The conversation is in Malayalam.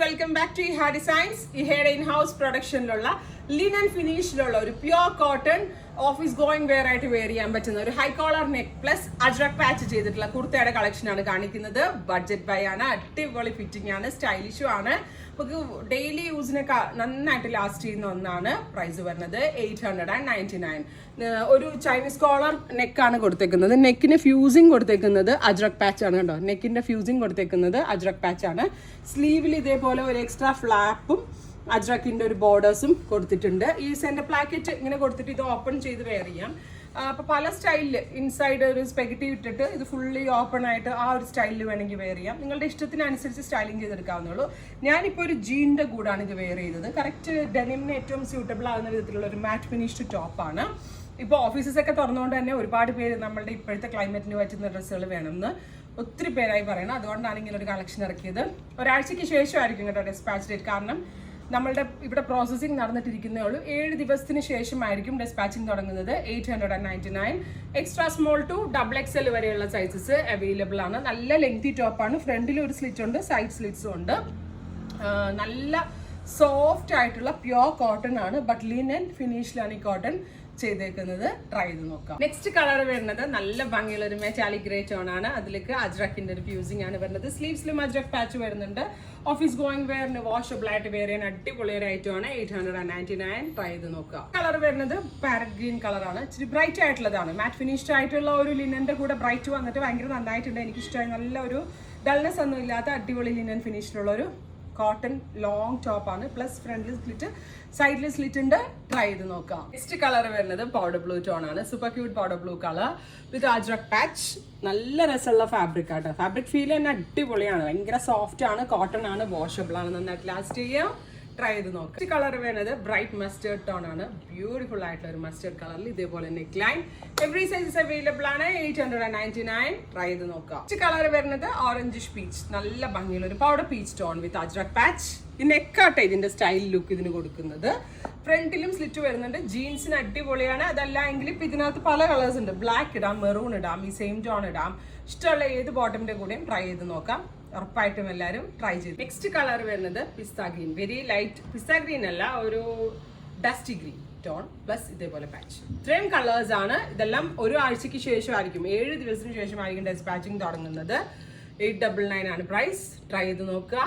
Welcome back to Iha designs. ഇഹയുടെ ഇൻ ഹൗസ് പ്രൊഡക്ഷനിലുള്ള ലിനൻ ഫിനിഷിലുള്ള ഒരു pure cotton office going wear ആയിട്ട് വെയർ ചെയ്യാൻ പറ്റുന്ന ഒരു high collar neck plus ajrak patch ചെയ്തിട്ടുള്ള കുർത്തയുടെ കളക്ഷൻ ആണ് കാണിക്കുന്നത്. ബഡ്ജറ്റ് ബൈ ആണ്, അടിപൊളി ഫിറ്റിംഗ് ആണ്, സ്റ്റൈലിഷും ആണ്. നമുക്ക് ഡെയിലി യൂസിനൊക്കെ നന്നായിട്ട് ലാസ്റ്റ് ചെയ്യുന്ന ഒന്നാണ്. പ്രൈസ് വരുന്നത് 899. ഒരു ചൈനീസ് കോളർ നെക്കാണ് കൊടുത്തേക്കുന്നത്. നെക്കിന് ഫ്യൂസിങ് കൊടുത്തേക്കുന്നത് അജ്രക് പാച്ച് ആണ്. കണ്ടോ, നെക്കിന്റെ ഫ്യൂസിങ് കൊടുത്തേക്കുന്നത് അജ്രക് പാച്ച് ആണ്. സ്ലീവിൽ ഇതേപോലെ ഒരു എക്സ്ട്രാ ഫ്ലാപ്പും അജ്രക്കിന്റെ ഒരു ബോർഡേഴ്സും കൊടുത്തിട്ടുണ്ട്. ഈ സെന്റർ പ്ലാക്കറ്റ് ഇങ്ങനെ കൊടുത്തിട്ട് ഇത് ഓപ്പൺ ചെയ്ത് വെയർ ചെയ്യാം. അപ്പോൾ പല സ്റ്റൈലിൽ ഇൻസൈഡ് ഒരു സ്പെഗറ്റി ഇട്ടിട്ട് ഇത് ഫുള്ളി ഓപ്പൺ ആയിട്ട് ആ ഒരു സ്റ്റൈലിൽ വേണമെങ്കിൽ വെയർ ചെയ്യാം. നിങ്ങളുടെ ഇഷ്ടത്തിനനുസരിച്ച് സ്റ്റൈലിംഗ് ചെയ്തെടുക്കാവുന്നുള്ളൂ. ഞാനിപ്പോൾ ഒരു ജീനിന്റെ കൂടാണ് ഇത് വെയർ ചെയ്തത്. കറക്റ്റ് ഡെനിമിന് ഏറ്റവും സ്യൂട്ടബിൾ ആകുന്ന വിധത്തിലുള്ള ഒരു മാറ്റ് ഫിനിഷ്ഡ് ടോപ്പാണ്. ഇപ്പോൾ ഓഫീസസ് ഒക്കെ തുറന്നുകൊണ്ട് തന്നെ ഒരുപാട് പേര് നമ്മളുടെ ഇപ്പോഴത്തെ ക്ലൈമറ്റിന് പറ്റുന്ന ഡ്രസ്സുകൾ വേണമെന്ന് ഒത്തിരി പേരായി പറയണം. അതുകൊണ്ടാണ് ഇങ്ങനെ ഒരു കളക്ഷൻ ഇറക്കിയത്. ഒരാഴ്ചയ്ക്ക് ശേഷമായിരിക്കും കേട്ടോ ഡെസ്പാച്ച് ഡേറ്റ്. കാരണം നമ്മളുടെ ഇവിടെ പ്രോസസ്സിംഗ് നടന്നിട്ടിരിക്കുന്നേ ഉള്ളൂ. 7 ദിവസത്തിന് ശേഷമായിരിക്കും ഡെസ്പാച്ചിങ് തുടങ്ങുന്നത്. 899. എക്സ്ട്രാ സ്മോൾ ടു XXL വരെയുള്ള സൈസസ് അവൈലബിൾ ആണ്. നല്ല ലെങ്തി ടോപ്പാണ്. ഫ്രണ്ടിൽ ഒരു സ്ലിറ്റ് ഉണ്ട്, സൈഡ് സ്ലിറ്റ്സും ഉണ്ട്. നല്ല സോഫ്റ്റ് ആയിട്ടുള്ള പ്യുവർ കോട്ടൺ ആണ്. ബട്ട് ലിനൻ ഫിനിഷിലാണ് ഈ കോട്ടൺ ചെയ്തേക്കുന്നത്. ട്രൈ ചെയ്ത് നോക്കാം. നെക്സ്റ്റ് കളർ വരുന്നത് നല്ല ഭംഗിയുള്ള ഒരു മെറ്റാലിക് ഗ്രേ ടോൺ ആണ്. അതിലേക്ക് അജ്രക്കിന്റെ ഒരു ഫ്യൂസിംഗ് ആണ് വരുന്നത്. സ്ലീവ്സിലും അജ്രക് പാച്ച് വരുന്നുണ്ട്. ഓഫീസ് ഗോയിങ് വെയറിന് വാഷബിൾ ആയിട്ട് വെയർ ചെയ്യാൻ അടിപൊളി ഒരു ഐറ്റം ആണ്. 899. ട്രൈ ചെയ്ത് നോക്കാം. കളർ വരുന്നത് പാരറ്റ് ഗ്രീൻ കളറാണ്. ഇച്ചിരി ബ്രൈറ്റ് ആയിട്ടുള്ളതാണ്. മാറ്റ് ഫിനിഷ്ഡ് ആയിട്ടുള്ള ഒരു ലിനന്റെ കൂടെ ബ്രൈറ്റ് വന്നിട്ട് ഭയങ്കര നന്നായിട്ടുണ്ട്. എനിക്കിഷ്ടമായി. നല്ല ഒരു ഡൾനെസ് ഒന്നും ഇല്ലാത്ത അടിപൊളി ലിനൻ ഫിനിഷിലുള്ള ഒരു കോട്ടൺ ലോങ് ടോപ്പാണ്. പ്ലസ് ഫ്രണ്ടിൽ സ്ലിറ്റ്, സൈഡിൽ സ്ലിറ്റ് ഉണ്ട്. ട്രൈ ചെയ്ത് നോക്കാം. നെക്സ്റ്റ് കളർ വരുന്നത് പൗഡർ ബ്ലൂ ടോൺ ആണ്. Super cute powder blue colour വിത്ത് അജ്രക് പാച്ച്. നല്ല രസമുള്ള ഫാബ്രിക് ആട്ടോ. ഫാബ്രിക് ഫീൽ തന്നെ അടിപൊളിയാണ്. ഭയങ്കര സോഫ്റ്റ് ആണ്, കോട്ടൺ ആണ്, വാഷബിൾ ആണ്, നന്നായിട്ട് ലാസ്റ്റ് ചെയ്യാം. ട്രൈ ചെയ്ത് നോക്കാം. നെക്സ്റ്റ് കളർ വരുന്നത് ബ്രൈറ്റ് മസ്റ്റേർഡ് ടോൺ ആണ്. ബ്യൂട്ടിഫുൾ ആയിട്ടുള്ള ഒരു മസ്റ്റേർഡ് കളറിൽ ഇതേപോലെ neck line. Every sizes available ആണ്. 899. ട്രൈ ചെയ്ത് നോക്കാം. നെക്സ്റ്റ് കളർ വരുന്നത് ഓറഞ്ചിഷ് പീച്ച്. നല്ല ഭംഗിയുള്ള ഒരു പൗഡർ പീച്ച് ടോൺ വിത്ത് അജ്രക് പാച്ച്. ഈ നെക്കാട്ടെ ഇതിന്റെ സ്റ്റൈൽ ലുക്ക് ഇതിന് കൊടുക്കുന്നത്. ഫ്രണ്ടിലും സ്ലിറ്റ് വരുന്നുണ്ട്. ജീൻസിന് അടിപൊളിയാണ്. അതല്ല എങ്കിൽ ഇപ്പൊ ഇതിനകത്ത് പല കളേഴ്സ് ഉണ്ട്. ബ്ലാക്ക് ഇടാം, മെറൂൺ ഇടാം, ഈ സെയിം ടോൺ ഇടാം. ഇഷ്ടമുള്ള ഏത് ബോട്ടമിന്റെ കൂടെയും ട്രൈ ചെയ്ത് നോക്കാം. ഉറപ്പായിട്ടും എല്ലാവരും ട്രൈ ചെയ്തു. നെക്സ്റ്റ് കളർ വരുന്നത് പിസ്ത ഗ്രീൻ. വെരി ലൈറ്റ് പിസ്ത ഗ്രീൻ അല്ല, ഒരു ഡസ്റ്റി ഗ്രീൻ ടോൺ പ്ലസ് ഇതേപോലെ പാച്ച്. ഇത്രയും കളേഴ്സ് ആണ്. ഇതെല്ലാം ഒരു ആഴ്ചയ്ക്ക് ശേഷമായിരിക്കും, 7 ദിവസത്തിന് ശേഷമായിരിക്കും ഡെസ്പാച്ചിങ് തുടങ്ങുന്നത്. 899 ആണ് പ്രൈസ്. ട്രൈ ചെയ്ത് നോക്കുക.